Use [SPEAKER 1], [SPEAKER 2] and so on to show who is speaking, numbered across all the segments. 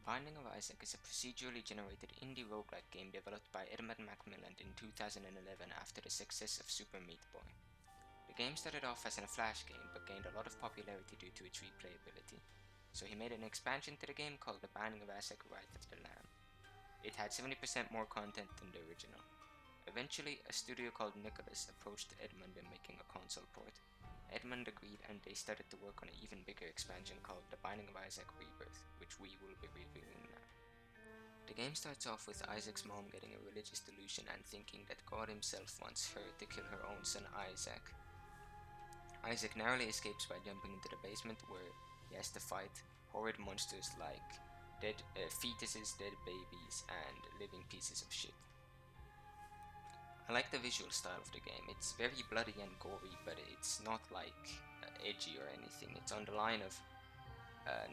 [SPEAKER 1] Binding of Isaac is a procedurally generated indie roguelike game developed by Edmund Macmillan in 2011 after the success of Super Meat Boy. The game started off as a Flash game but gained a lot of popularity due to its replayability, so he made an expansion to the game called The Binding of Isaac: Wrath of the Lamb. It had 70% more content than the original. Eventually, a studio called Nicholas approached Edmund in making a console port. Edmund agreed and they started to work on an even bigger expansion called The Binding of Isaac: Rebirth, which we will be reviewing now. The game starts off with Isaac's mom getting a religious delusion and thinking that God himself wants her to kill her own son Isaac. Isaac narrowly escapes by jumping into the basement where he has to fight horrid monsters like dead fetuses, dead babies, and living pieces of shit. I like the visual style of the game. It's very bloody and gory, but it's not like edgy or anything. It's on the line of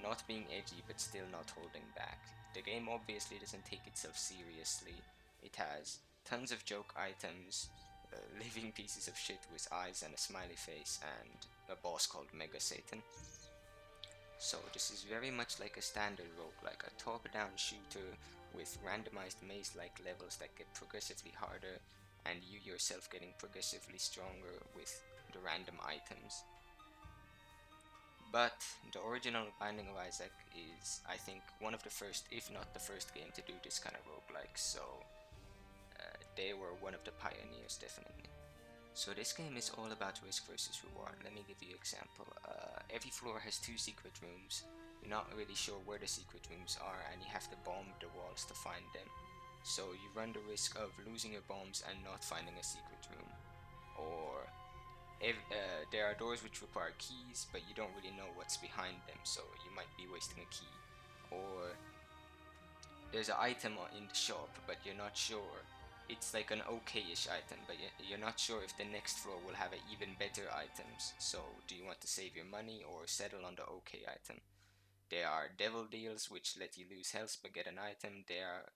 [SPEAKER 1] not being edgy but still not holding back. The game obviously doesn't take itself seriously. It has tons of joke items, living pieces of shit with eyes and a smiley face, and a boss called Mega Satan. So this is very much like a standard roguelike, a top-down shooter with randomized maze-like levels that get progressively harder, and you yourself getting progressively stronger with the random items. But the original Binding of Isaac is, I think, one of the first, if not the first game to do this kind of roguelike, so they were one of the pioneers, definitely. So this game is all about risk versus reward. Let me give you an example. Every floor has 2 secret rooms. You're not really sure where the secret rooms are, and you have to bomb the walls to find them. So you run the risk of losing your bombs and not finding a secret room. Or there are doors which require keys, but you don't really know what's behind them, so you might be wasting a key. Or there's an item in the shop, but you're not sure. It's like an okay-ish item, but you're not sure if the next floor will have even better items. So do you want to save your money or settle on the okay item? There are devil deals which let you lose health but get an item. There are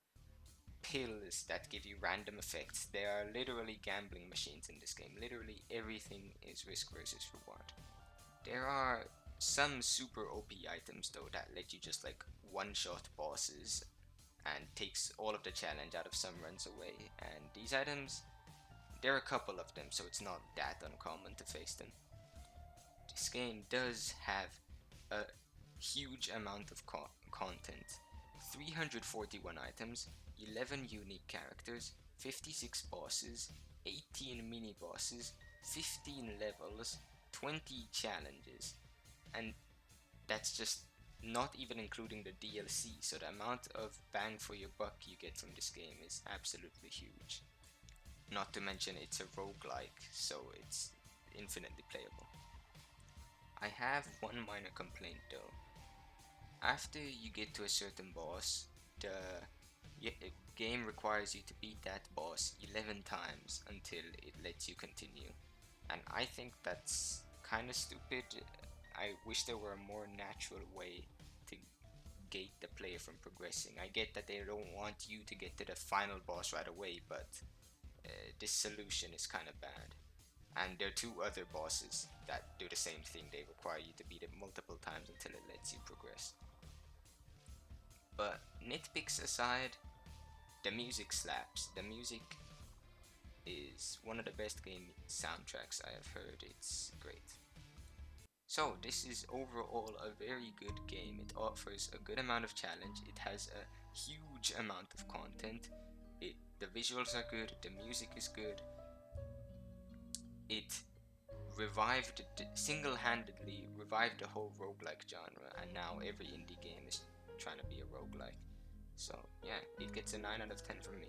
[SPEAKER 1] pills that give you random effects. There are literally gambling machines in this game. Literally everything is risk versus reward. There are some super OP items though that let you just like one-shot bosses and takes all of the challenge out of some runs away. And these items, there are a couple of them, so it's not that uncommon to face them. This game does have a huge amount of content. 341 items, 11 unique characters, 56 bosses, 18 mini bosses, 15 levels, 20 challenges, and that's just not even including the DLC, so the amount of bang for your buck you get from this game is absolutely huge. Not to mention it's a roguelike, so it's infinitely playable. I have one minor complaint though. After you get to a certain boss, the game requires you to beat that boss 11 times until it lets you continue. And I think that's kinda stupid. I wish there were a more natural way to gate the player from progressing. I get that they don't want you to get to the final boss right away, but this solution is kinda bad. And there are 2 other bosses that do the same thing. They require you to beat it multiple times until it lets you progress. But nitpicks aside, the music slaps. The music is one of the best game soundtracks I have heard. It's great. So this is overall a very good game. It offers a good amount of challenge. It has a huge amount of content. The visuals are good. The music is good. It single-handedly revived the whole roguelike genre, and now every indie game is trying to be a roguelike. So yeah, it gets a 9 out of 10 from me.